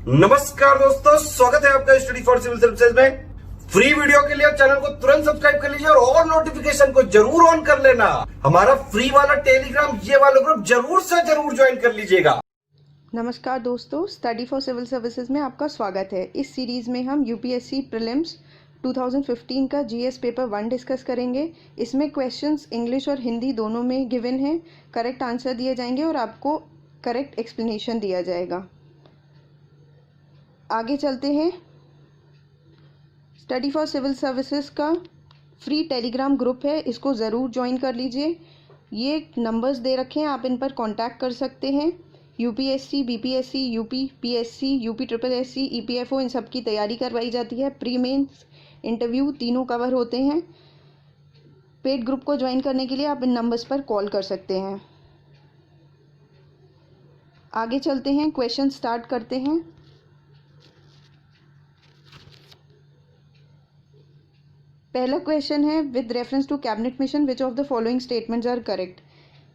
नमस्कार दोस्तों, स्वागत है आपका स्टडी फॉर सिविल सर्विसेज में। फ्री वीडियो के लिए चैनल को तुरंत सब्सक्राइब कर लीजिए और नोटिफिकेशन को जरूर ऑन कर लेना। हमारा फ्री वाला टेलीग्राम ये वाला ग्रुप जरूर से जरूर ज्वाइन कर लीजिएगा। नमस्कार दोस्तों, स्टडी फॉर सिविल सर्विसेज में आपका स्वागत है। इस सीरीज़ में हम यूपीएससी प्रीलिम्स 2015 का जीएस पेपर 1 डिस्कस करेंगे। इसमें क्वेश्चंस इंग्लिश और हिंदी दोनों में गिवन हैं। करेक्ट आंसर दिए जाएंगे और आपको करेक्ट एक्सप्लेनेशन दिया जाएगा। आगे चलते हैं। स्टडी फॉर सिविल सर्विसेज का फ्री टेलीग्राम ग्रुप है, इसको ज़रूर ज्वाइन कर लीजिए। ये नंबर्स दे रखे हैं, आप इन पर कांटेक्ट कर सकते हैं। UPSC, BPSC, UP PSC, UP triple SC, EPFO इन सब की तैयारी करवाई जाती है। प्री मेंस, इंटरव्यू तीनों कवर होते हैं। पेड ग्रुप को ज्वाइन करने के लिए आप इन नंबर्स पर कॉल कर सकते हैं। आगे चलते हैं, क्वेश्चन स्टार्ट करते हैं। पहला क्वेश्चन है, with reference to cabinet mission which of the following statements are correct.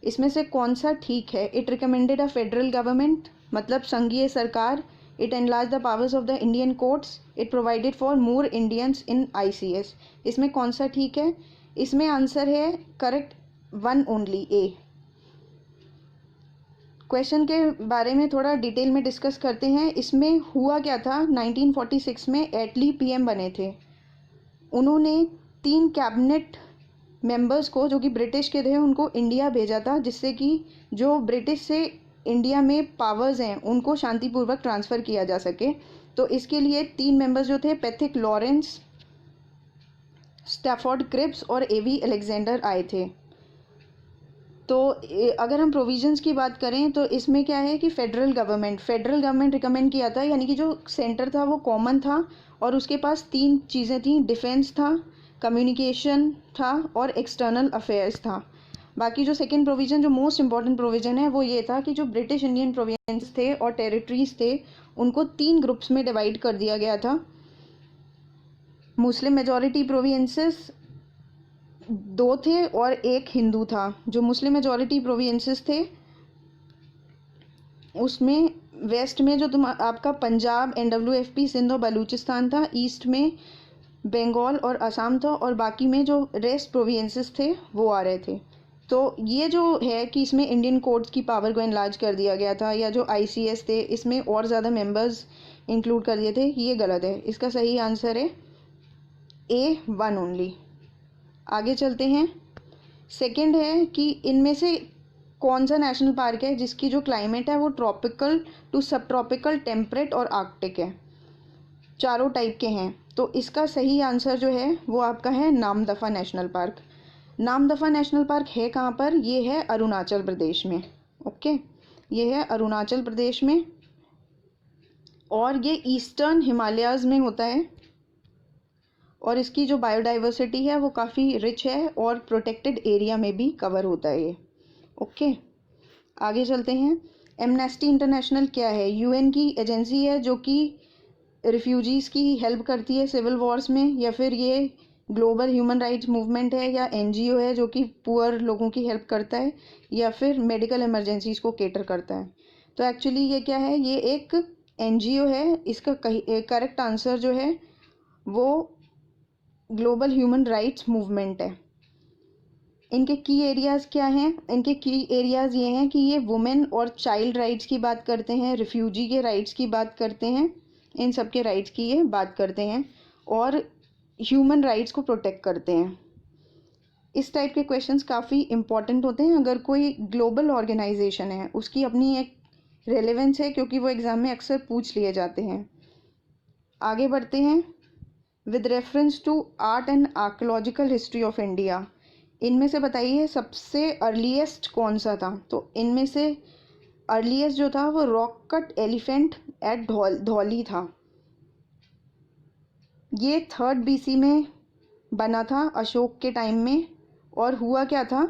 इसमें से कौन सा ठीक है। It recommended a federal government, मतलब संघीय सरकार। It enlarge the powers of the Indian courts. It provided for more Indians in ICS. इसमें कौन सा ठीक है। इसमें आंसर है करेक्ट 1 ओनली, ए। क्वेश्चन के बारे में थोड़ा डिटेल में डिस्कस करते हैं। इसमें हुआ क्या था, 1946 में एटली पीएम बने थे। उन्होंने 3 कैबिनेट मेंबर्स को, जो कि ब्रिटिश के थे, उनको इंडिया भेजा था, जिससे कि जो ब्रिटिश से इंडिया में पावर्स हैं उनको शांतिपूर्वक ट्रांसफ़र किया जा सके। तो इसके लिए 3 मेंबर्स जो थे, पैथिक लॉरेंस, स्टैफोर्ड क्रिप्स और एवी अलेक्जेंडर आए थे। तो अगर हम प्रोविजंस की बात करें तो इसमें क्या है कि फेडरल गवर्नमेंट रिकमेंड किया था, यानी कि जो सेंटर था वो कॉमन था और उसके पास 3 चीज़ें थी। डिफेंस था, कम्युनिकेशन था और एक्सटर्नल अफेयर्स था। बाकी जो सेकंड प्रोविज़न, जो मोस्ट इम्पॉर्टेंट प्रोविज़न है, वो ये था कि जो ब्रिटिश इंडियन प्रोविंस थे और टेरिटरीज थे उनको 3 ग्रुप्स में डिवाइड कर दिया गया था। मुस्लिम मेजॉरिटी प्रोविंसेस 2 थे और 1 हिंदू था। जो मुस्लिम मेजॉरिटी प्रोविंसेस थे उसमें वेस्ट में जो आपका पंजाब, एनडब्ल्यूएफपी, सिंध और बलूचिस्तान था। ईस्ट में बंगाल और असम था और बाकी में जो रेस्ट प्रोविंसेस थे वो आ रहे थे। तो ये जो है कि इसमें इंडियन कोर्ट्स की पावर को एनलार्ज कर दिया गया था, या जो आईसीएस थे इसमें और ज़्यादा मेंबर्स इंक्लूड कर दिए थे, ये गलत है। इसका सही आंसर है ए 1 ओनली। आगे चलते हैं। सेकंड है कि इनमें से कौन सा नेशनल पार्क है जिसकी जो क्लाइमेट है वो ट्रॉपिकल टू सब ट्रॉपिकल, टेम्परेट और आर्कटिक है। चारों टाइप के हैं। तो इसका सही आंसर जो है वो आपका है Namdapha national park. Namdapha national park है कहाँ पर, ये है अरुणाचल प्रदेश में। ओके, ये है अरुणाचल प्रदेश में और ये ईस्टर्न हिमालयाज़ में होता है और इसकी जो बायोडाइवर्सिटी है वो काफ़ी रिच है और प्रोटेक्टेड एरिया में भी कवर होता है ये। ओके, आगे चलते हैं। एमनेस्टी इंटरनेशनल क्या है। यूएन की एजेंसी है जो कि रिफ्यूजीज़ की हेल्प करती है सिविल वॉर्स में, या फिर ये ग्लोबल ह्यूमन राइट्स मूवमेंट है, या एनजीओ है जो कि पुअर लोगों की हेल्प करता है, या फिर मेडिकल इमरजेंसीज़ को केटर करता है। तो एक्चुअली ये क्या है, ये एक एनजीओ है। इसका करेक्ट आंसर जो है वो ग्लोबल ह्यूमन राइट्स मूवमेंट है। इनके की एरियाज़ क्या हैं, इनके की एरियाज़ ये हैं कि ये वुमेन और चाइल्ड राइट्स की बात करते हैं, रिफ्यूजी के राइट्स की बात करते हैं, इन सब के राइट्स की ये बात करते हैं और ह्यूमन राइट्स को प्रोटेक्ट करते हैं। इस टाइप के क्वेश्चंस काफ़ी इंपॉर्टेंट होते हैं। अगर कोई ग्लोबल ऑर्गेनाइजेशन है उसकी अपनी एक रेलेवेंस है, क्योंकि वो एग्ज़ाम में अक्सर पूछ लिए जाते हैं। आगे बढ़ते हैं। With reference to art and archaeological history of India, इनमें से बताइए सबसे अर्लीस्ट कौन सा था। तो इनमें से अर्लीस्ट जो था वो rock cut elephant at Dhauli था। ये 3rd BC में बना था, अशोक के टाइम में। और हुआ क्या था,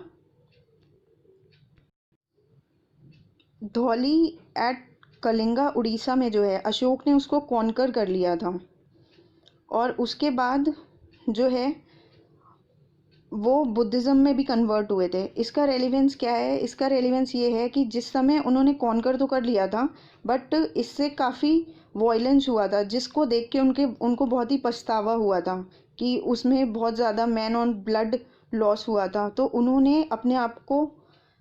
धौली एट कलिंगा उड़ीसा में जो है अशोक ने उसको कॉन्कर कर लिया था और उसके बाद जो है वो बुद्धिज़्म में भी कन्वर्ट हुए थे। इसका रेलिवेंस क्या है, इसका रेलिवेंस ये है कि जिस समय उन्होंने कॉन्कर तो कर लिया था बट इससे काफ़ी वॉयलेंस हुआ था, जिसको देख के उनको बहुत ही पछतावा हुआ था कि उसमें बहुत ज़्यादा मैन ऑन ब्लड लॉस हुआ था। तो उन्होंने अपने आप को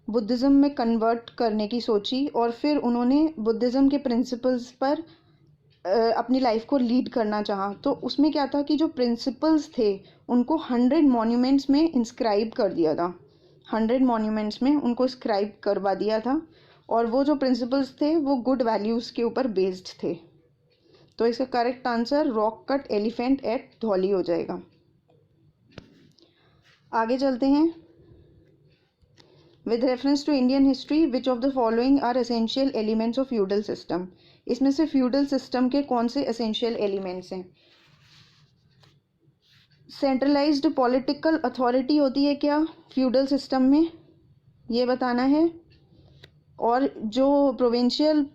बुद्धिज़्म में कन्वर्ट करने की सोची और फिर उन्होंने बुद्धिज़्म के प्रिंसिपल्स पर अपनी लाइफ को लीड करना चाहा। तो उसमें क्या था कि जो प्रिंसिपल्स थे उनको 100 मॉन्यूमेंट्स में इंस्क्राइब कर दिया था, 100 मॉन्यूमेंट्स में उनको स्क्राइब करवा दिया था। और वो जो प्रिंसिपल्स थे वो गुड वैल्यूज़ के ऊपर बेस्ड थे। तो इसका correct answer rock cut elephant at Dhauli हो जाएगा। आगे चलते हैं। With reference to Indian history which of the following are essential elements of feudal system. इसमें से फ्यूडल सिस्टम के कौन से एसेंशियल एलिमेंट्स हैं? सेंट्रलाइज्ड पॉलिटिकल अथॉरिटी होती है क्या फ्यूडल सिस्टम में, ये बताना है। और जो प्रोविंशियल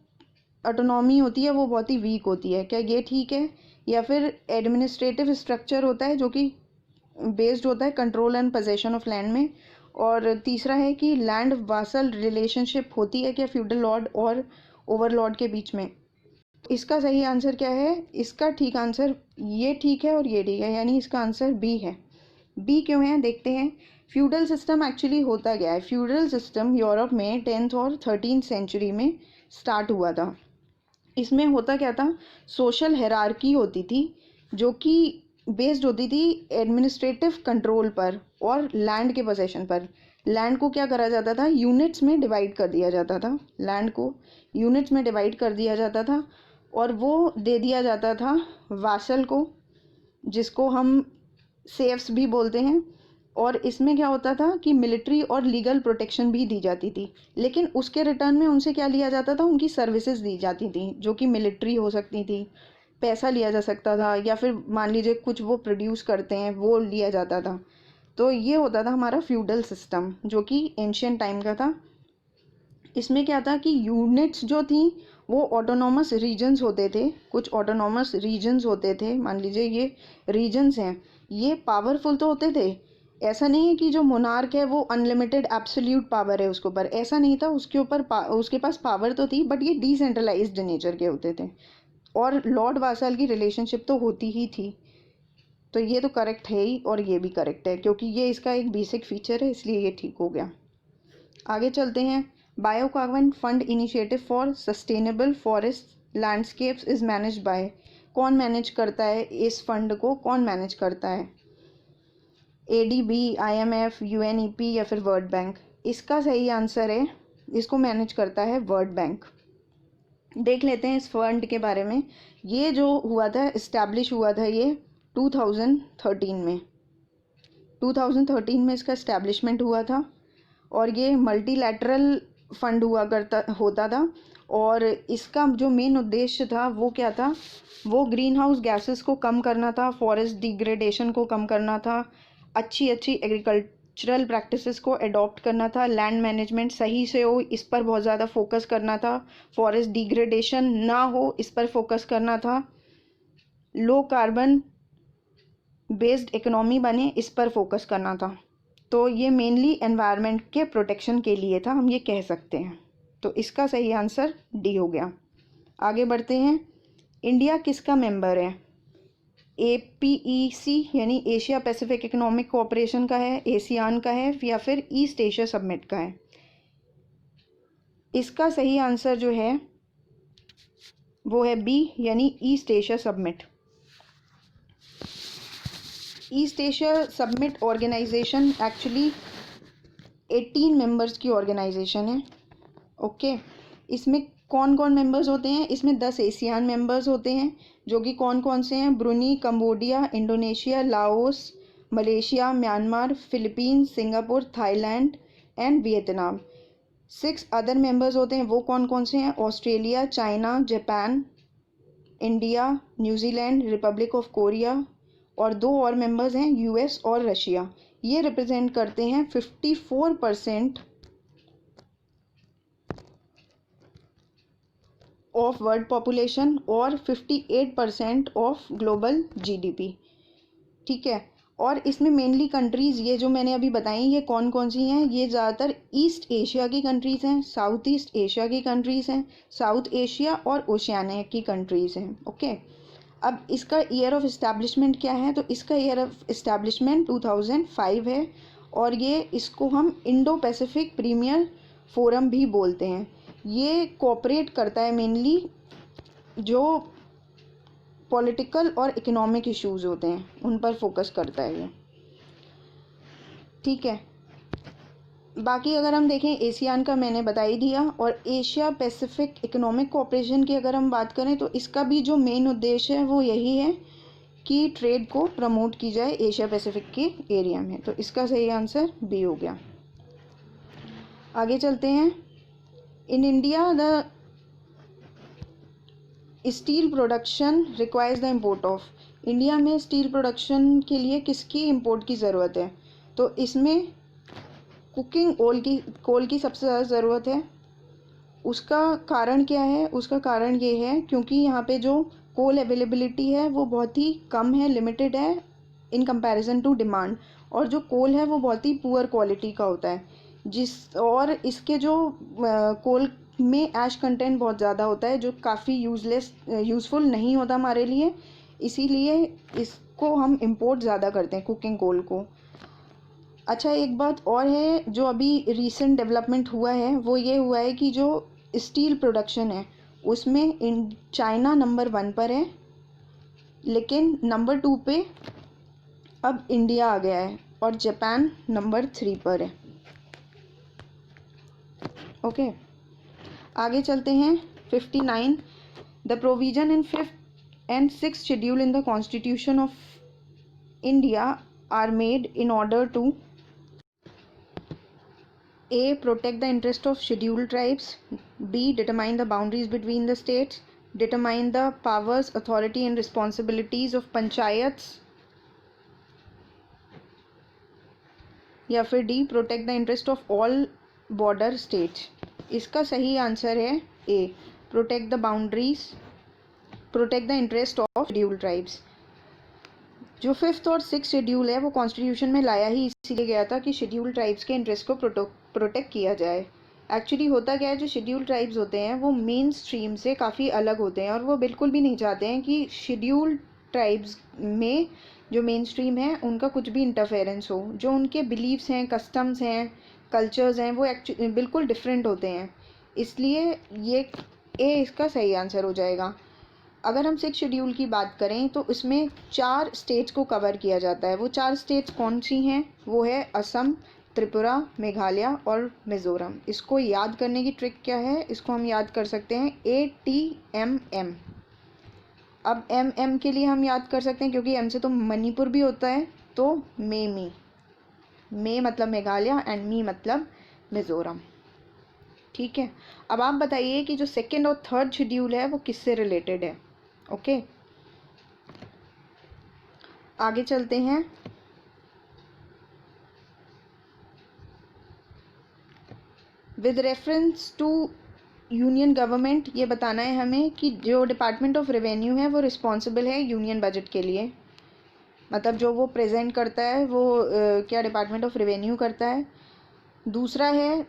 ऑटोनॉमी होती है वो बहुत ही वीक होती है, क्या ये ठीक है? या फिर एडमिनिस्ट्रेटिव स्ट्रक्चर होता है जो कि बेस्ड होता है control and possession of land में। और तीसरा है कि लैंड वासल रिलेशनशिप होती है क्या फ्यूडल लॉर्ड और ओवरलॉर्ड के बीच में। इसका सही आंसर क्या है? इसका ठीक आंसर ये ठीक है और ये ठीक है, यानी इसका आंसर बी है। बी क्यों है देखते हैं। फ्यूडल सिस्टम एक्चुअली होता क्या है? फ्यूडल सिस्टम यूरोप में 10th और 13th सेंचुरी में स्टार्ट हुआ था। इसमें होता क्या था, सोशल हायरार्की होती थी जो कि बेस्ड होती थी एडमिनिस्ट्रेटिव कंट्रोल पर और लैंड के पोजेशन पर। लैंड को क्या करा जाता था, यूनिट्स में डिवाइड कर दिया जाता था, लैंड को यूनिट्स में डिवाइड कर दिया जाता था और वो दे दिया जाता था वासल को, जिसको हम सेफ्स भी बोलते हैं। और इसमें क्या होता था कि मिलिट्री और लीगल प्रोटेक्शन भी दी जाती थी, लेकिन उसके रिटर्न में उनसे क्या लिया जाता था, उनकी सर्विसेज दी जाती थी, जो कि मिलिट्री हो सकती थी, पैसा लिया जा सकता था, या फिर मान लीजिए कुछ वो प्रोड्यूस करते हैं वो लिया जाता था। तो ये होता था हमारा फ्यूडल सिस्टम जो कि एंशियंट टाइम का था। इसमें क्या था कि यूनिट्स जो थी वो ऑटोनॉमस रीजन्स होते थे, कुछ ऑटोनॉमस रीजन्स होते थे। मान लीजिए ये रीजन्स हैं, ये पावरफुल तो होते थे, ऐसा नहीं है कि जो मोनार्क है वो अनलिमिटेड एब्सोल्यूट पावर है उसके ऊपर, ऐसा नहीं था। उसके ऊपर उसके पास पावर तो थी, बट ये डिसेंट्रलाइज्ड नेचर के होते थे। और लॉर्ड वासल की रिलेशनशिप तो होती ही थी। तो ये तो करेक्ट है ही और ये भी करेक्ट है, क्योंकि ये इसका एक बेसिक फीचर है, इसलिए ये ठीक हो गया। आगे चलते हैं। Biocarbon fund initiative for sustainable forest landscapes is manage by. कौन मैनेज करता है इस फंड को, कौन मैनेज करता है? ADB, IMF, UNEP या फिर वर्ल्ड बैंक। इसका सही आंसर है, इसको मैनेज करता है वर्ल्ड बैंक। देख लेते हैं इस फंड के बारे में। ये जो हुआ था, इस्टेब्लिश हुआ था ये 2013 में, 2013 में इसका इस्टेब्लिशमेंट हुआ था। और ये मल्टीलैटरल फंड होता था। और इसका जो मेन उद्देश्य था वो क्या था, वो ग्रीन हाउस गैसेस को कम करना था, फॉरेस्ट डिग्रेडेशन को कम करना था, अच्छी एग्रीकल्चरल प्रैक्टिसेस को अडॉप्ट करना था, लैंड मैनेजमेंट सही से हो इस पर बहुत ज़्यादा फोकस करना था, फॉरेस्ट डिग्रेडेशन ना हो इस पर फोकस करना था, लो कार्बन बेस्ड इकोनॉमी बने इस पर फोकस करना था। तो ये मेनली एनवायरनमेंट के प्रोटेक्शन के लिए था, हम ये कह सकते हैं। तो इसका सही आंसर डी हो गया। आगे बढ़ते हैं। इंडिया किसका मेंबर है? APEC यानी एशिया पैसिफिक इकोनॉमिक कोऑपरेशन का है, एशियान का है, या फिर ईस्ट एशिया समिट का है? इसका सही आंसर जो है वो है बी, यानी East Asia Summit. East Asia Summit organisation actually 18 members की ऑर्गेनाइजेशन है। ओके, इसमें कौन कौन मेंबर्स होते हैं? इसमें 10 एशियान मेंबर्स होते हैं, जो कि कौन कौन से हैं? ब्रुनी, Cambodia, Indonesia, Laos, Malaysia, Myanmar, Philippines, Singapore, Thailand and Vietnam. 6 other members होते हैं, वो कौन कौन से हैं? Australia, China, Japan, India, New Zealand, Republic of Korea, और 2 और मेंबर्स हैं US और रशिया। ये रिप्रेजेंट करते हैं 54% ऑफ वर्ल्ड पॉपुलेशन और 58% ऑफ ग्लोबल GDP। ठीक है। और इसमें मेनली कंट्रीज़ ये जो मैंने अभी बताई ये कौन कौन सी हैं, ये ज़्यादातर ईस्ट एशिया की कंट्रीज़ हैं, साउथ ईस्ट एशिया की कंट्रीज़ हैं, साउथ एशिया और ओशियानिया की कंट्रीज़ हैं। ओके, अब इसका ईयर ऑफ इस्टेब्लिशमेंट क्या है, तो इसका ईयर ऑफ इस्टेब्लिशमेंट 2005 है और ये इसको हम इंडो पैसिफिक प्रीमियर फोरम भी बोलते हैं। ये कोऑपरेट करता है मेनली जो पॉलिटिकल और इकोनॉमिक इश्यूज़ होते हैं उन पर फोकस करता है ये। ठीक है, बाकी अगर हम देखें एशियान का मैंने बता ही दिया, और एशिया पैसिफिक इकोनॉमिक कोऑपरेशन की अगर हम बात करें तो इसका भी जो मेन उद्देश्य है वो यही है कि ट्रेड को प्रमोट की जाए एशिया पैसिफिक के एरिया में। तो इसका सही आंसर बी हो गया। आगे चलते हैं। इन India the steel production requires the import of, India में स्टील प्रोडक्शन के लिए किसकी इम्पोर्ट की ज़रूरत है, तो इसमें कुकिंग कोल की सबसे ज़्यादा ज़रूरत है। उसका कारण क्या है, उसका कारण ये है क्योंकि यहाँ पे जो कोल अवेलेबिलिटी है वो बहुत ही कम है, लिमिटेड है इन कंपैरिजन टू डिमांड, और जो कोल है वो बहुत ही पुअर क्वालिटी का होता है, और इसके जो कोल में ऐश कंटेंट बहुत ज़्यादा होता है जो काफ़ी यूज़फुल नहीं होता हमारे लिए, इसीलिए इसको हम इंपोर्ट ज़्यादा करते हैं कुकिंग कोल को। अच्छा, एक बात और है जो अभी रीसेंट डेवलपमेंट हुआ है वो ये हुआ है कि जो स्टील प्रोडक्शन है उसमें चाइना नंबर 1 पर है, लेकिन नंबर 2 पे अब इंडिया आ गया है और जापान नंबर 3 पर है। ओके, आगे चलते हैं। 59 the provision in 5th and 6th schedule in the constitution of India are made in order to A. Protect the interest of scheduled tribes. B. Determine the boundaries between the states. Determine the powers, authority and responsibilities of panchayats. या फिर D. Protect the interest of all border states. इसका सही answer है A. Protect the boundaries, protect the interest of scheduled tribes. जो 5th और 6th schedule है वो constitution में लाया ही इसीलिए गया था कि शेड्यूल ट्राइब्स के इंटरेस्ट को प्रोटेक्ट किया जाए। एक्चुअली होता क्या है, जो शेड्यूल ट्राइब्स होते हैं वो मेन स्ट्रीम से काफ़ी अलग होते हैं और वो बिल्कुल भी नहीं चाहते हैं कि शेड्यूल ट्राइब्स में जो मेन स्ट्रीम है उनका कुछ भी इंटरफेरेंस हो। जो उनके बिलीव्स हैं, कस्टम्स हैं, कल्चर्स हैं, वो बिल्कुल डिफरेंट होते हैं, इसलिए ये ए इसका सही आंसर हो जाएगा। अगर हम 6th शेड्यूल की बात करें तो इसमें 4 स्टेट्स को कवर किया जाता है। वो 4 स्टेट्स कौन सी हैं, वो है असम, त्रिपुरा, मेघालय और मिज़ोरम। इसको याद करने की ट्रिक क्या है, इसको हम याद कर सकते हैं ATMM। अब MM के लिए हम याद कर सकते हैं क्योंकि M से तो मणिपुर भी होता है, तो मे मतलब मेघालय एंड मी मतलब मिज़ोरम। ठीक है, अब आप बताइए कि जो 2nd और 3rd शेड्यूल है वो किससे रिलेटेड है। ओके, आगे चलते हैं। With reference to union government, ये बताना है हमें कि जो डिपार्टमेंट ऑफ रेवेन्यू है वो रिस्पॉन्सिबल है यूनियन बजट के लिए, मतलब जो वो प्रेजेंट करता है वो क्या डिपार्टमेंट ऑफ रेवेन्यू करता है। दूसरा है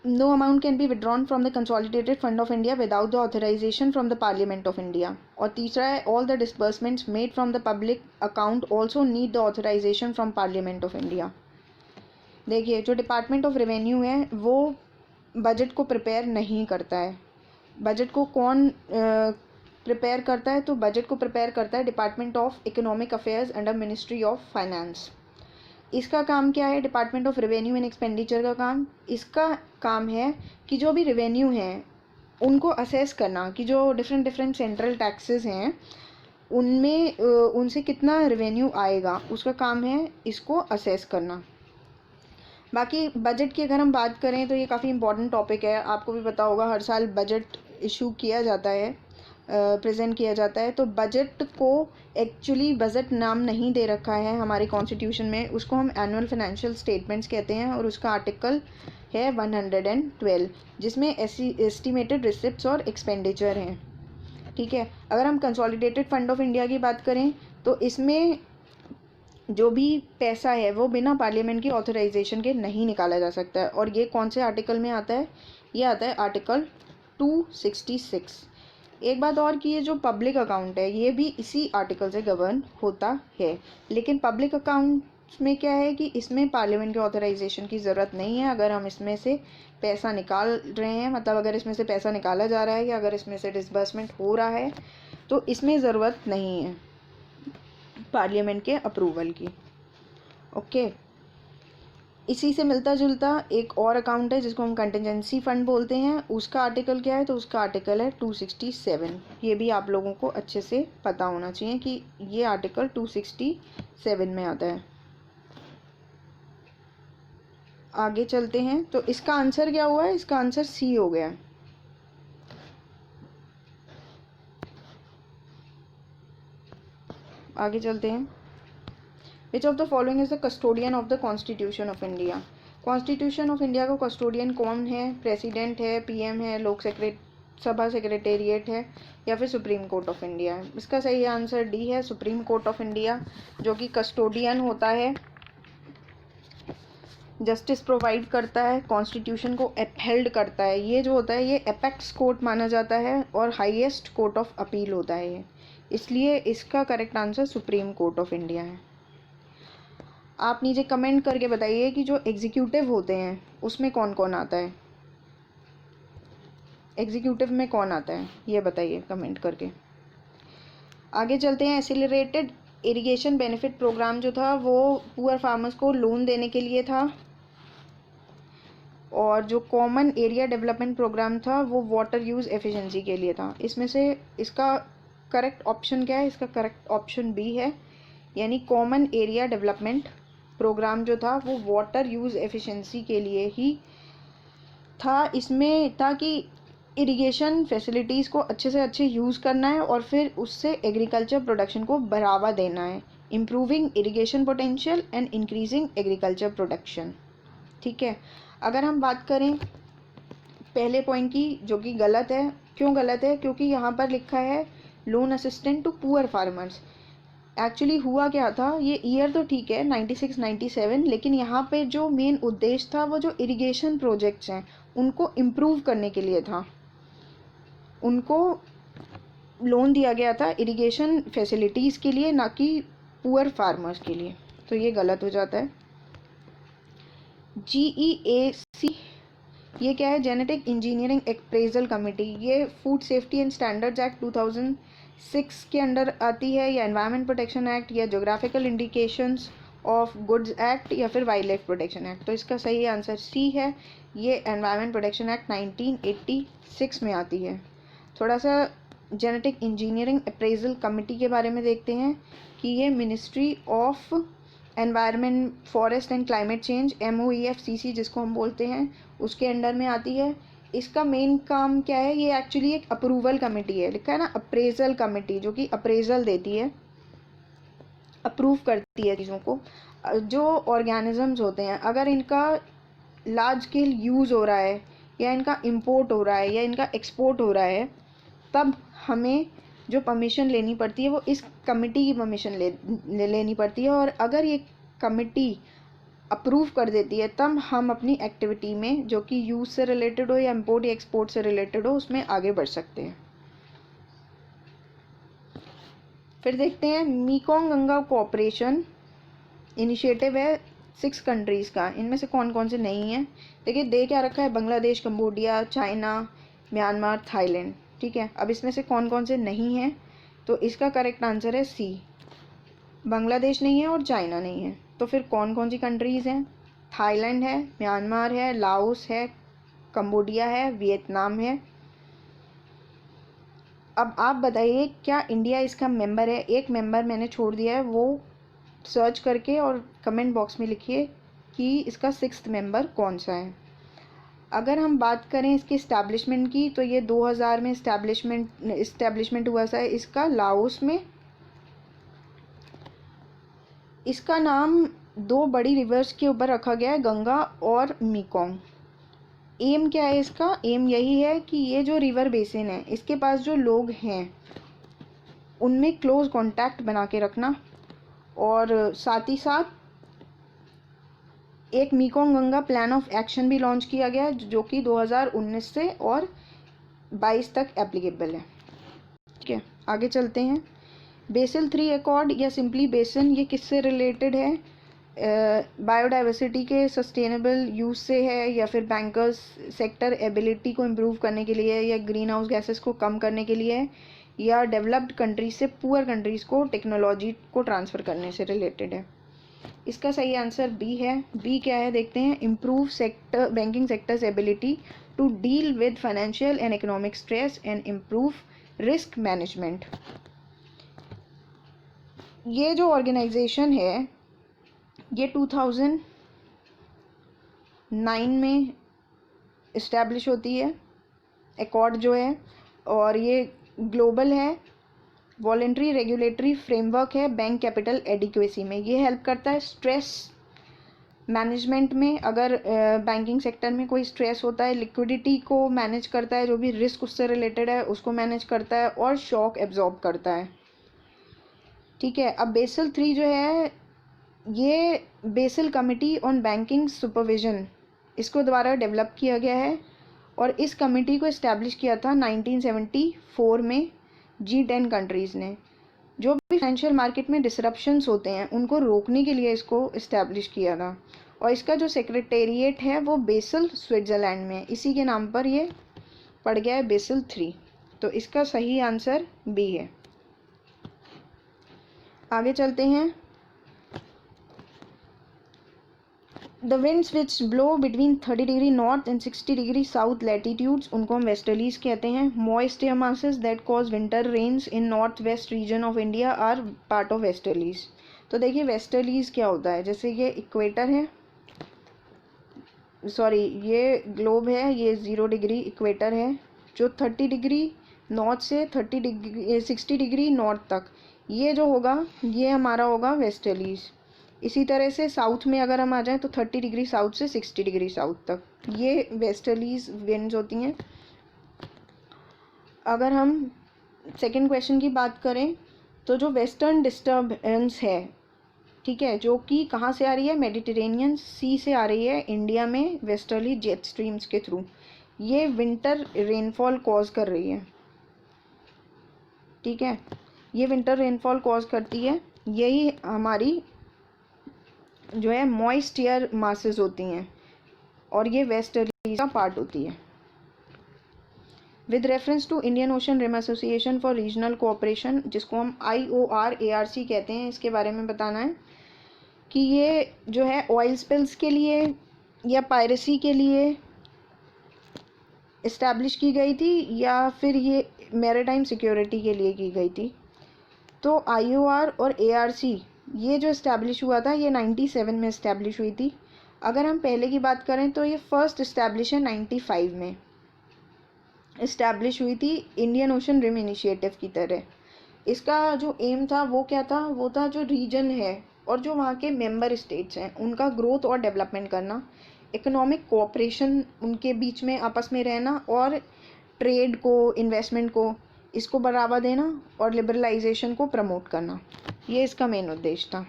no amount can be withdrawn from the consolidated fund of India without the authorisation from the parliament of India. और तीसरा है all the disbursements made from the public account also need the authorisation from parliament of India. देखिए, जो department of revenue है वो budget को prepare नहीं करता है। बजट को कौन प्रिपेयर करता है, तो बजट को प्रिपेयर करता है department of economic affairs under ministry of finance. इसका काम क्या है, department of revenue and expenditure का काम, इसका काम है कि जो भी रेवेन्यू हैं उनको असेस करना कि जो डिफरेंट सेंट्रल टैक्सेस हैं उनमें उनसे कितना रेवेन्यू आएगा, उसका काम है इसको असेस करना। बाकी बजट की अगर हम बात करें तो ये काफ़ी इंपॉर्टेंट टॉपिक है, आपको भी पता होगा हर साल बजट इशू किया जाता है, प्रेजेंट किया जाता है। तो बजट को एक्चुअली बजट नाम नहीं दे रखा है हमारे कॉन्स्टिट्यूशन में, उसको हम एनुअल फाइनेंशियल स्टेटमेंट्स कहते हैं और उसका आर्टिकल है 112 जिसमें एस्टिमेटेड रिसिप्ट्स और एक्सपेंडिचर हैं। ठीक है, अगर हम कंसोलिडेटेड फंड ऑफ इंडिया की बात करें तो इसमें जो भी पैसा है वो बिना पार्लियामेंट की ऑथराइजेशन के नहीं निकाला जा सकता है। और ये कौन से आर्टिकल में आता है? ये आता है आर्टिकल 266। एक बात और कि ये जो पब्लिक अकाउंट है ये भी इसी आर्टिकल से गवर्न होता है, लेकिन पब्लिक अकाउंट्स में क्या है कि इसमें पार्लियामेंट के ऑथराइजेशन की ज़रूरत नहीं है। अगर हम इसमें से पैसा निकाल रहे हैं, मतलब अगर इसमें से पैसा निकाला जा रहा है या अगर इसमें से डिसबर्समेंट हो रहा है, तो इसमें ज़रूरत नहीं है पार्लियामेंट के अप्रूवल की। ओके, इसी से मिलता जुलता एक और अकाउंट है जिसको हम कंटिजेंसी फ़ंड बोलते हैं। उसका आर्टिकल क्या है? तो उसका आर्टिकल है 267। ये भी आप लोगों को अच्छे से पता होना चाहिए कि ये आर्टिकल 267 में आता है। आगे चलते हैं, तो इसका आंसर क्या हुआ है? इसका आंसर सी हो गया। आगे चलते हैं। विच of the following is the custodian of the constitution of India? Constitution of India का कस्टोडियन कौन है? प्रेसिडेंट है, पीएम है, सभा सेक्रेटेरिएट है, या फिर सुप्रीम कोर्ट ऑफ इंडिया है? इसका सही आंसर डी है, सुप्रीम कोर्ट ऑफ इंडिया, जो कि कस्टोडियन होता है, जस्टिस प्रोवाइड करता है, कॉन्स्टिट्यूशन को अपहेल्ड करता है। ये जो होता है ये एपेक्स कोर्ट माना जाता है और हाईएस्ट कोर्ट ऑफ अपील होता है ये, इसलिए इसका correct answer supreme court of India है। आप नीचे कमेंट करके बताइए कि जो एग्जीक्यूटिव होते हैं उसमें कौन कौन आता है। एग्जीक्यूटिव में कौन आता है ये बताइए कमेंट करके। आगे चलते हैं। एक्सीलरेटेड इरिगेशन बेनिफिट प्रोग्राम जो था वो पुअर फार्मर्स को लोन देने के लिए था, और जो कॉमन एरिया डेवलपमेंट प्रोग्राम था वो वाटर यूज़ एफिशिएंसी के लिए था। इसमें से इसका करेक्ट ऑप्शन क्या है? इसका करेक्ट ऑप्शन बी है, यानी कॉमन एरिया डेवलपमेंट प्रोग्राम जो था वो वाटर यूज़ एफिशिएंसी के लिए ही था। इसमें था कि इरिगेशन फैसिलिटीज़ को अच्छे से अच्छे यूज़ करना है और फिर उससे एग्रीकल्चर प्रोडक्शन को बढ़ावा देना है। Improving irrigation potential and increasing agriculture production. ठीक है, अगर हम बात करें पहले पॉइंट की, जो कि गलत है। क्यों गलत है? क्योंकि यहाँ पर लिखा है loan assistant to poor farmers. Actually हुआ क्या था, ये ईयर तो ठीक है 96-97, लेकिन यहाँ पे जो मेन उद्देश्य था वो जो इरिगेशन प्रोजेक्ट्स हैं उनको इम्प्रूव करने के लिए था। उनको लोन दिया गया था इरिगेशन फैसिलिटीज़ के लिए, ना कि पुअर फार्मर्स के लिए, तो ये गलत हो जाता है। GEAC ये क्या है? Genetic engineering appraisal committee. ये food safety and standards act 2006 के अंडर आती है, या एनवायरनमेंट प्रोटेक्शन एक्ट, या geographical indications of goods act, या फिर वाइल्ड लाइफ प्रोटेक्शन एक्ट। तो इसका सही आंसर सी है, ये एनवायरनमेंट प्रोटेक्शन एक्ट 1986 में आती है। थोड़ा सा जेनेटिक इंजीनियरिंग अप्रेजल कमेटी के बारे में देखते हैं कि ये ministry of environment, forest and climate change, MOEFCC जिसको हम बोलते हैं, उसके अंडर में आती है। इसका मेन काम क्या है? ये एक्चुअली एक अप्रूवल कमेटी है, लिखा है ना अप्रेजल कमेटी, जो कि अप्रेजल देती है, अप्रूव करती है चीज़ों को। जो ऑर्गेनिजम्स होते हैं अगर इनका लार्ज स्केल यूज़ हो रहा है, या इनका इंपोर्ट हो रहा है, या इनका एक्सपोर्ट हो रहा है, तब हमें जो परमिशन लेनी पड़ती है वो इस कमेटी की परमिशन लेनी पड़ती है। और अगर ये कमेटी अप्रूव कर देती है तब हम अपनी एक्टिविटी में, जो कि यूज़ से रिलेटेड हो या इंपोर्ट या एक्सपोर्ट से रिलेटेड हो, उसमें आगे बढ़ सकते हैं। फिर देखते हैं मीकोंग गंगा कोऑपरेशन इनिशिएटिव है 6 कंट्रीज़ का। इनमें से कौन कौन से नहीं है? देखिए दे क्या रखा है, Bangladesh, Cambodia, China, Myanmar, Thailand. ठीक है, अब इसमें से कौन कौन से नहीं हैं? तो इसका करेक्ट आंसर है सी, बांग्लादेश नहीं है और चाइना नहीं है। तो फिर कौन कौन सी कंट्रीज़ हैं? थाईलैंड है, म्यांमार है, लाओस है, कंबोडिया है, वियतनाम है। अब आप बताइए क्या इंडिया इसका मेंबर है? एक मेंबर मैंने छोड़ दिया है, वो सर्च करके और कमेंट बॉक्स में लिखिए कि इसका 6th मेंबर कौन सा है। अगर हम बात करें इसके इस्टेब्लिशमेंट की, तो ये 2000 में इस्टेब्लिशमेंट हुआ सा है इसका, लाओस में। इसका नाम 2 बड़ी रिवर्स के ऊपर रखा गया है, गंगा और मीकोंग। एम क्या है इसका? एम यही है कि ये जो रिवर बेसिन है इसके पास जो लोग हैं उनमें क्लोज कांटेक्ट बना के रखना, और साथ ही साथ एक Mekong Ganga plan of action भी लॉन्च किया गया है जो कि 2019 से और 22 तक एप्लीकेबल है। ठीक है, आगे चलते हैं। बेसल 3 एकॉर्ड या सिंपली बेसन, ये किससे रिलेटेड है? बायोडाइवर्सिटी के सस्टेनेबल यूज़ से है, या फिर बैंकर्स सेक्टर एबिलिटी को इम्प्रूव करने के लिए है, या ग्रीन हाउस गैसेस को कम करने के लिए है, या डेवलप्ड कंट्रीज से पुअर कंट्रीज़ को टेक्नोलॉजी को ट्रांसफ़र करने से रिलेटेड है। इसका सही आंसर बी है। बी क्या है देखते हैं। Improve sector banking sectors ability to deal with financial and economic stress and improve risk management. ये जो ऑर्गेनाइजेशन है ये 2009 में इस्टेब्लिश होती है, एकॉर्ड जो है, और ये ग्लोबल है। वॉलेंट्री रेगुलेटरी फ्रेमवर्क है बैंक कैपिटल एडिक्वेसी में। ये हेल्प करता है स्ट्रेस मैनेजमेंट में। अगर बैंकिंग सेक्टर में कोई स्ट्रेस होता है, लिक्विडिटी को मैनेज करता है, जो भी रिस्क उससे रिलेटेड है उसको मैनेज करता है, और शॉक एब्जॉर्ब करता है। ठीक है, अब बेसल 3 जो है ये Basel committee on banking supervision, इसको द्वारा डेवलप किया गया है, और इस कमिटी को इस्टेब्लिश किया था 1974 में G10 कंट्रीज़ ने। जो भी फाइनेंशियल मार्केट में डिसरप्शंस होते हैं उनको रोकने के लिए इसको इस्टेब्लिश किया था, और इसका जो सेक्रेटेरिएट है वो बेसल स्विट्ज़रलैंड में, इसी के नाम पर ये पड़ गया है बेसल 3। तो इसका सही आंसर बी है। आगे चलते हैं। The winds which blow between 30 degree north and 60 degree south latitudes, उनको हम वेस्टर्लीज कहते हैं। Moist air masses that cause winter rains in north west region of India are part of westerlies. तो देखिए वेस्टर्लीज क्या होता है, जैसे ये इक्वेटर है, सॉरी ये ग्लोब है, ये 0 डिग्री इक्वेटर है, जो 30 डिग्री नॉर्थ से 60 डिग्री नॉर्थ तक, ये जो होगा ये हमारा होगा वेस्टर्लीज। इसी तरह से साउथ में अगर हम आ जाएं तो 30 डिग्री साउथ से 60 डिग्री साउथ तक ये वेस्टर्लीज विंड्स होती हैं। अगर हम सेकंड क्वेश्चन की बात करें तो जो वेस्टर्न डिस्टर्बेंस है, ठीक है, जो कि कहाँ से आ रही है, मेडिटेरेनियन सी से आ रही है इंडिया में वेस्टर्ली जेट स्ट्रीम्स के थ्रू, ये विंटर रेनफॉल कॉज कर रही है। ठीक है, ये विंटर रेनफॉल कॉज करती है, यही हमारी जो है मॉइस्ट एयर मासेस होती हैं, और ये वेस्टर्ली का पार्ट होती है। With reference to Indian Ocean Rim Association for regional cooperation, जिसको हम IORARC कहते हैं, इसके बारे में बताना है कि ये जो है ऑयल स्पिल्स के लिए या पायरेसी के लिए इस्टेब्लिश की गई थी, या फिर ये मैरीटाइम सिक्योरिटी के लिए की गई थी। तो IOR और ARC ये जो इस्टेब्लिश हुआ था ये 97 में इस्टेब्लिश हुई थी। अगर हम पहले की बात करें तो ये फर्स्ट इस्टेब्लिश है 95 में इस्टेब्लिश हुई थी, इंडियन ओशन रिम इनिशिएटिव की तरह। इसका जो एम था वो क्या था, वो था जो रीजन है और जो वहाँ के मेंबर स्टेट्स हैं उनका ग्रोथ और डेवलपमेंट करना, इकोनॉमिक कोऑपरेशन उनके बीच में आपस में रहना, और ट्रेड को, इन्वेस्टमेंट को, इसको बढ़ावा देना, और लिबरलाइजेशन को प्रमोट करना, ये इसका मेन उद्देश्य था।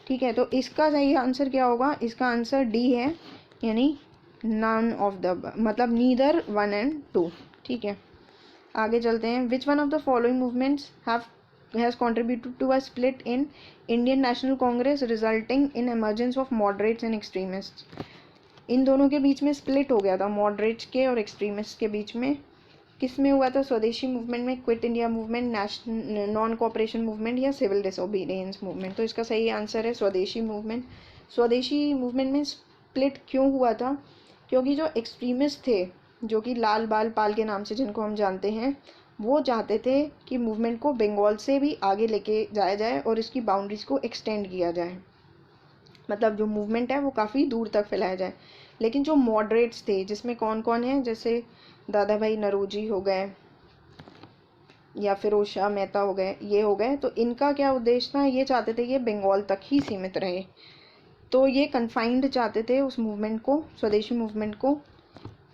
ठीक है, तो इसका सही आंसर क्या होगा, इसका आंसर डी है, यानी नन ऑफ द, मतलब नीदर 1 and 2। ठीक है, आगे चलते हैं। Which one of the following movements has contributed to a split in Indian National Congress resulting in emergence of moderates and extremists। इन दोनों के बीच में स्प्लिट हो गया था, मॉडरेट्स के और एक्सट्रीमिस्ट के बीच में। किस में हुआ था, स्वदेशी मूवमेंट में, quit India movement, non cooperation movement, या सिविल डिसोबीडियंस मूवमेंट। तो इसका सही आंसर है स्वदेशी मूवमेंट। स्वदेशी मूवमेंट में स्प्लिट क्यों हुआ था, क्योंकि जो एक्सट्रीमिस्ट थे, जो कि लाल बाल पाल के नाम से जिनको हम जानते हैं, वो चाहते थे कि मूवमेंट को बंगाल से भी आगे लेके जाया जाए और इसकी बाउंड्रीज़ को एक्सटेंड किया जाए, मतलब जो मूवमेंट है वो काफ़ी दूर तक फैलाया जाए। लेकिन जो मॉडरेट्स थे, जिसमें कौन कौन है, जैसे दादा भाई नौरोजी हो गए या फिरोज शाह मेहता हो गए, ये हो गए, तो इनका क्या उद्देश्य था, ये चाहते थे ये बंगाल तक ही सीमित रहे, तो ये कन्फाइंड चाहते थे उस मूवमेंट को, स्वदेशी मूवमेंट को।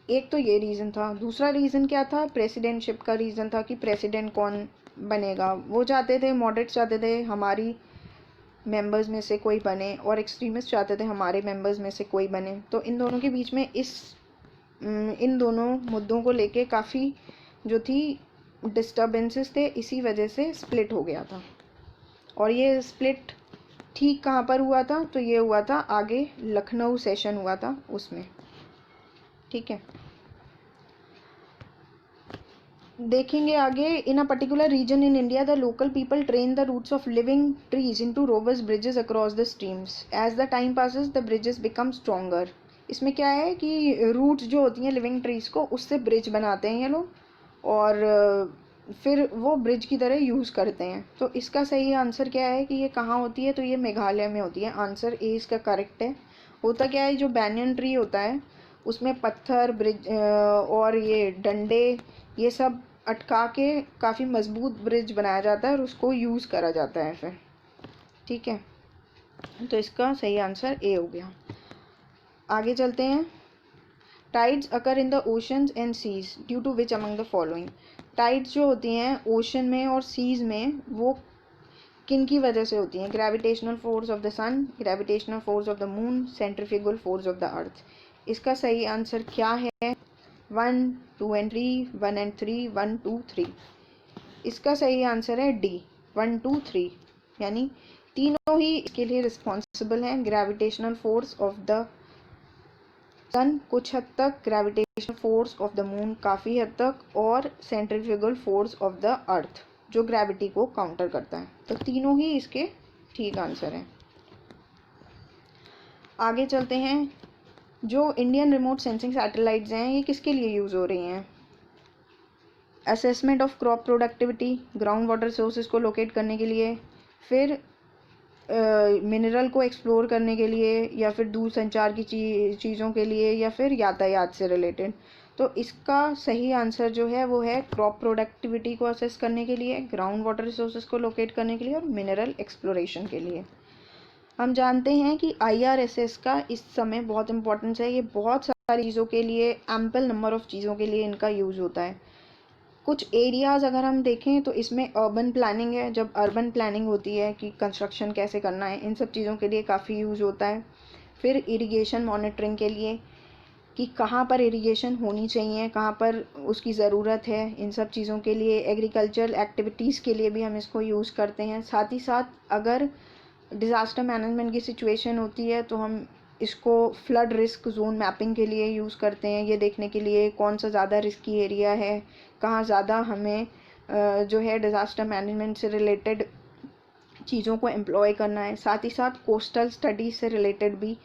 एक तो ये रीज़न था। दूसरा रीज़न क्या था, प्रेसिडेंटशिप का रीज़न था कि प्रेसिडेंट कौन बनेगा। वो चाहते थे, मॉडरेट्स चाहते थे हमारी मेंबर्स में से कोई बने और एक्सट्रीमिस्ट चाहते थे हमारे मेंबर्स में से कोई बने। तो इन दोनों के बीच में इन दोनों मुद्दों को लेके काफ़ी जो थी डिस्टर्बेंसेस थे, इसी वजह से स्प्लिट हो गया था। और ये स्प्लिट ठीक कहाँ पर हुआ था? तो ये हुआ था आगे लखनऊ सेशन हुआ था उसमें, ठीक है। देखेंगे आगे, in a particular region in India the local people train the roots of living trees into robust bridges across the streams as the time passes the bridges become stronger. इसमें क्या है कि रूट्स जो होती हैं लिविंग ट्रीज को, उससे bridge बनाते हैं ये लोग और फिर वो ब्रिज की तरह यूज़ करते हैं। तो इसका सही आंसर क्या है कि ये कहाँ होती है? तो ये मेघालय में होती है। आंसर ए इसका करेक्ट है। होता क्या है, जो बैनियन ट्री होता है उसमें पत्थर ब्रिज और ये डंडे ये सब अटका के काफ़ी मजबूत ब्रिज बनाया जाता है और उसको यूज़ करा जाता है फिर, ठीक है। तो इसका सही आंसर ए हो गया। आगे चलते हैं। Tides occur in the oceans and seas due to which among the following. Tides जो होती हैं ओशन में और सीज में, वो किन की वजह से होती हैं? Gravitational force of the sun, gravitational force of the moon, centrifugal force of the earth. इसका सही आंसर क्या है? 1, 2 एंड 3, 1 एंड 3, 1, 2, 3। इसका सही आंसर है डी, 1, 2, 3। यानी तीनों ही इसके लिए रिस्पॉन्सिबल हैं। ग्रेविटेशनल फोर्स ऑफ द सन कुछ हद तक, gravitational force of the moon काफ़ी हद तक, और सेंट्रीफ्यूगल फोर्स ऑफ द अर्थ जो ग्रेविटी को काउंटर करता है। तो तीनों ही इसके ठीक आंसर हैं। आगे चलते हैं। जो इंडियन रिमोट सेंसिंग सैटेलाइट्स हैं ये किसके लिए यूज़ हो रही हैं? Assessment of crop productivity, ground water sources को लोकेट करने के लिए, फिर मिनरल को एक्सप्लोर करने के लिए, या फिर दूर संचार की चीज़ों के लिए, या फिर यातायात से रिलेटेड। तो इसका सही आंसर जो है वो है क्रॉप प्रोडक्टिविटी को असेस करने के लिए, ग्राउंड वाटर रिसोर्सेज को लोकेट करने के लिए और मिनरल एक्सप्लोरेशन के लिए। हम जानते हैं कि IRSS का इस समय बहुत इंपॉर्टेंस है। ये बहुत सारी चीज़ों के लिए, एम्पल नंबर ऑफ चीज़ों के लिए इनका यूज़ होता है। कुछ एरियाज़ अगर हम देखें तो इसमें अर्बन प्लानिंग है। जब अर्बन प्लानिंग होती है कि कंस्ट्रक्शन कैसे करना है, इन सब चीज़ों के लिए काफ़ी यूज़ होता है। फिर इरिगेशन मॉनिटरिंग के लिए कि कहाँ पर इरिगेशन होनी चाहिए, कहाँ पर उसकी ज़रूरत है, इन सब चीज़ों के लिए। एग्रीकल्चरल एक्टिविटीज़ के लिए भी हम इसको यूज़ करते हैं। साथ ही साथ अगर डिज़ास्टर मैनेजमेंट की सिचुएशन होती है तो हम इसको फ्लड रिस्क जोन मैपिंग के लिए यूज़ करते हैं, ये देखने के लिए कौन सा ज़्यादा रिस्की एरिया है, कहाँ ज़्यादा हमें जो है डिज़ास्टर मैनेजमेंट से रिलेटेड चीज़ों को एम्प्लॉय करना है। साथ ही साथ कोस्टल स्टडीज़ से रिलेटेड भी,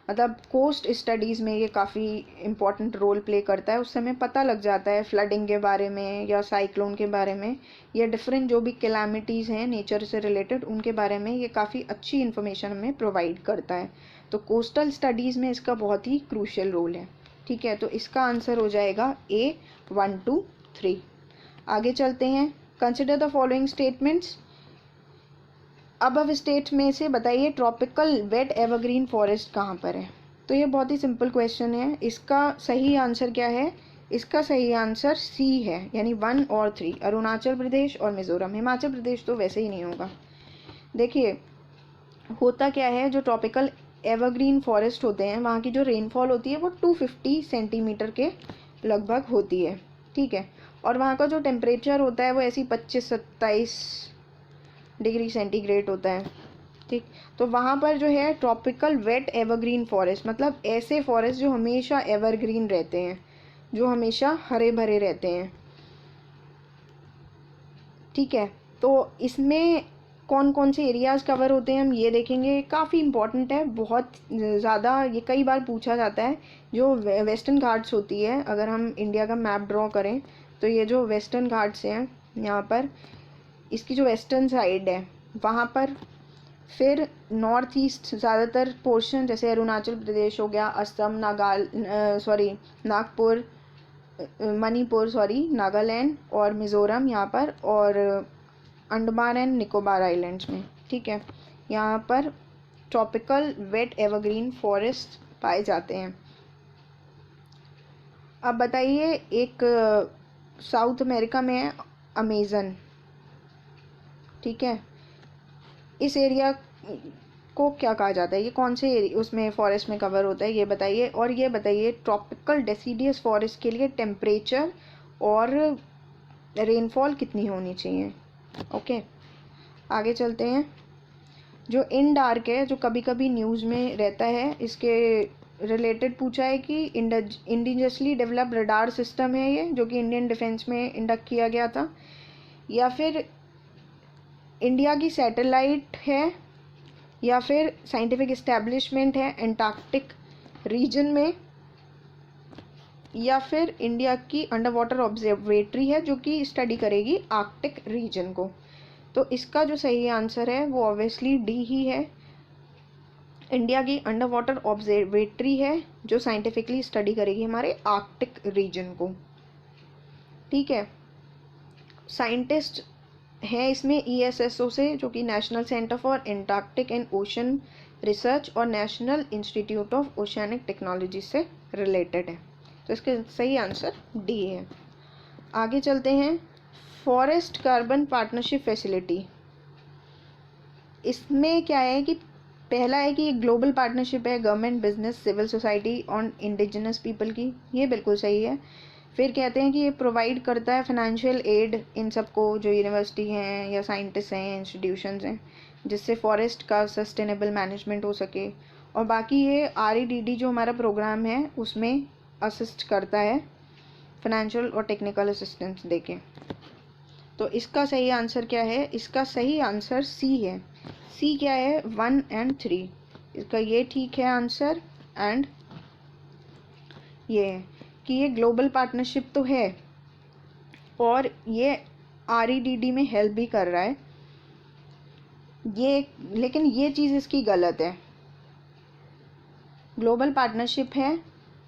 मतलब कोस्ट स्टडीज़ में ये काफ़ी इम्पॉर्टेंट रोल प्ले करता है। उस समय पता लग जाता है फ्लडिंग के बारे में या साइक्लोन के बारे में, या डिफरेंट जो भी कैलामिटीज़ हैं नेचर से रिलेटेड उनके बारे में ये काफ़ी अच्छी इन्फॉर्मेशन हमें प्रोवाइड करता है। तो कोस्टल स्टडीज़ में इसका बहुत ही क्रूशियल रोल है, ठीक है। तो इसका आंसर हो जाएगा ए, 1, 2, 3। आगे चलते हैं। Consider the following statements. अब स्टेट में से बताइए ट्रॉपिकल वेट एवरग्रीन फॉरेस्ट कहाँ पर है? तो ये बहुत ही सिंपल क्वेश्चन है। इसका सही आंसर क्या है? इसका सही आंसर सी है, यानी 1 और 3, अरुणाचल प्रदेश और मिज़ोरम। हिमाचल प्रदेश तो वैसे ही नहीं होगा। देखिए होता क्या है, जो ट्रॉपिकल एवरग्रीन फॉरेस्ट होते हैं वहाँ की जो रेनफॉल होती है वो 250 सेंटीमीटर के लगभग होती है, ठीक है। और वहाँ का जो टेम्परेचर होता है वो ऐसी 25-27 डिग्री सेंटीग्रेड होता है, ठीक। तो वहाँ पर जो है ट्रॉपिकल वेट एवरग्रीन फॉरेस्ट, मतलब ऐसे फॉरेस्ट जो हमेशा एवरग्रीन रहते हैं, जो हमेशा हरे भरे रहते हैं, ठीक है। तो इसमें कौन कौन से एरियाज़ कवर होते हैं हम ये देखेंगे। काफ़ी इम्पॉर्टेंट है, बहुत ज़्यादा, ये कई बार पूछा जाता है। जो वेस्टर्न घाट्स होती है, अगर हम इंडिया का मैप ड्रॉ करें तो ये जो वेस्टर्न घाट्स हैं यहाँ पर, इसकी जो वेस्टर्न साइड है वहाँ पर, फिर नॉर्थ ईस्ट ज़्यादातर पोर्शन जैसे अरुणाचल प्रदेश हो गया, असम, नागपुर, मणिपुर, नागालैंड और मिज़ोरम यहाँ पर, और अंडमान एंड निकोबार आइलैंड्स में, ठीक है। यहाँ पर ट्रॉपिकल वेट एवरग्रीन फॉरेस्ट पाए जाते हैं। अब बताइए, एक साउथ अमेरिका में है अमेज़न, ठीक है। इस एरिया को क्या कहा जाता है, ये कौन से उसमें फॉरेस्ट में कवर होता है ये बताइए। और ये बताइए ट्रॉपिकल डेसिडियस फॉरेस्ट के लिए टेम्परेचर और रेनफॉल कितनी होनी चाहिए। ओके, आगे चलते हैं। जो INDARC है, जो कभी कभी न्यूज़ में रहता है, इसके रिलेटेड पूछा है कि इंडिजियसली डेवलप्ड रडार सिस्टम है ये, जो कि इंडियन डिफेंस में इंडक्ट किया गया था, या फिर इंडिया की सैटेलाइट है, या फिर साइंटिफिक इस्टेब्लिशमेंट है एंटार्क्टिक रीजन में, या फिर इंडिया की अंडर वाटर ऑब्जर्वेटरी है जो कि स्टडी करेगी आर्कटिक रीजन को। तो इसका जो सही आंसर है वो ऑब्वियसली डी ही है। इंडिया की अंडर वाटर ऑब्जर्वेटरी है जो साइंटिफिकली स्टडी करेगी हमारे आर्कटिक रीजन को। ठीक है, साइंटिस्ट है इसमें ESSO से, जो कि national centre for Antarctic and ocean research और national institute of oceanic technology से रिलेटेड है। तो इसका सही आंसर डी है। आगे चलते हैं। फॉरेस्ट कार्बन पार्टनरशिप फैसिलिटी, इसमें क्या है कि पहला है कि ये ग्लोबल पार्टनरशिप है गवर्नमेंट, बिजनेस, सिविल सोसाइटी और इंडिजिनस पीपल की, ये बिल्कुल सही है। फिर कहते हैं कि ये प्रोवाइड करता है फाइनेंशियल एड इन सबको, जो यूनिवर्सिटी हैं या साइंटिस्ट हैं, इंस्टीट्यूशंस हैं, जिससे फॉरेस्ट का सस्टेनेबल मैनेजमेंट हो सके। और बाकी ये REDD जो हमारा प्रोग्राम है उसमें असिस्ट करता है, फाइनेंशियल और टेक्निकल असिस्टेंस देके। तो इसका सही आंसर क्या है? इसका सही आंसर सी है। सी क्या है? 1 और 3, इसका ये ठीक है आंसर। एंड ये है कि ये ग्लोबल पार्टनरशिप तो है और ये REDD में हेल्प भी कर रहा है, ये लेकिन ये चीज़ इसकी गलत है। ग्लोबल पार्टनरशिप है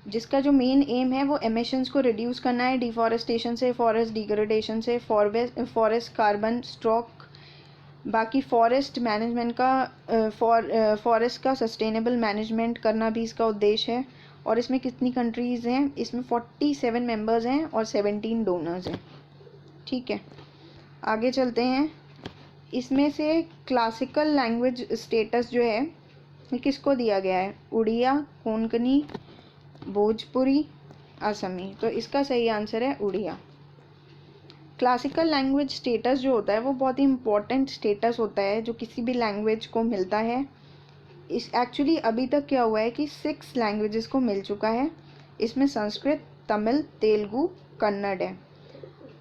जिसका जो मेन एम है वो एमिशंस को रिड्यूस करना है, डिफॉरेस्टेशन से, फॉरेस्ट डिग्रेडेशन से, फॉरेस्ट कार्बन स्टॉक, बाकी फॉरेस्ट मैनेजमेंट का फॉरेस्ट का सस्टेनेबल मैनेजमेंट करना भी इसका उद्देश्य है। और इसमें कितनी कंट्रीज़ हैं? इसमें 47 मेंबर्स हैं और 17 डोनर्स हैं। ठीक है, आगे चलते हैं। इसमें से क्लासिकल लैंग्वेज स्टेटस जो है ये किसको दिया गया है? उड़िया, कोंकणी, भोजपुरी, असमी। तो इसका सही आंसर है उड़िया। क्लासिकल लैंग्वेज स्टेटस जो होता है वो बहुत ही इम्पोर्टेंट स्टेटस होता है जो किसी भी लैंग्वेज को मिलता है। इस एक्चुअली अभी तक क्या हुआ है कि 6 लैंग्वेजेस को मिल चुका है। इसमें संस्कृत, तमिल, तेलुगु, कन्नड़ है।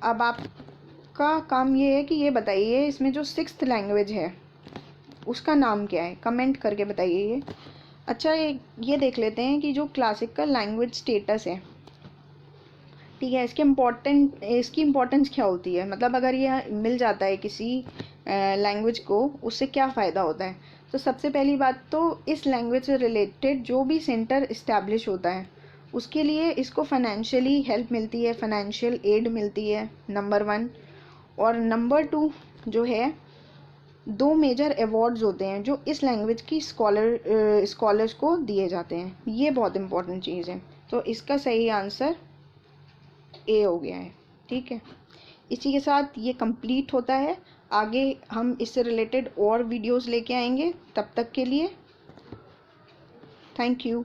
अब आपका काम ये है कि ये बताइए इसमें जो 6th लैंग्वेज है उसका नाम क्या है, कमेंट करके बताइए ये। अच्छा, ये देख लेते हैं कि जो क्लासिकल लैंग्वेज स्टेटस है, ठीक है, इसकी इम्पोर्टेंस क्या होती है, मतलब अगर ये मिल जाता है किसी लैंग्वेज को उससे क्या फ़ायदा होता है। तो सबसे पहली बात तो इस लैंग्वेज से रिलेटेड जो भी सेंटर इस्टेब्लिश होता है उसके लिए इसको फाइनेंशियली हेल्प मिलती है, फाइनेंशियल एड मिलती है, नंबर 1। और नंबर 2 जो है, 2 मेजर अवार्ड्स होते हैं जो इस लैंग्वेज की स्कॉलर्स को दिए जाते हैं। ये बहुत इंपॉर्टेंट चीज़ है। तो इसका सही आंसर ए हो गया है। ठीक है, इसी के साथ ये कंप्लीट होता है। आगे हम इससे रिलेटेड और वीडियोस लेके आएंगे। तब तक के लिए थैंक यू।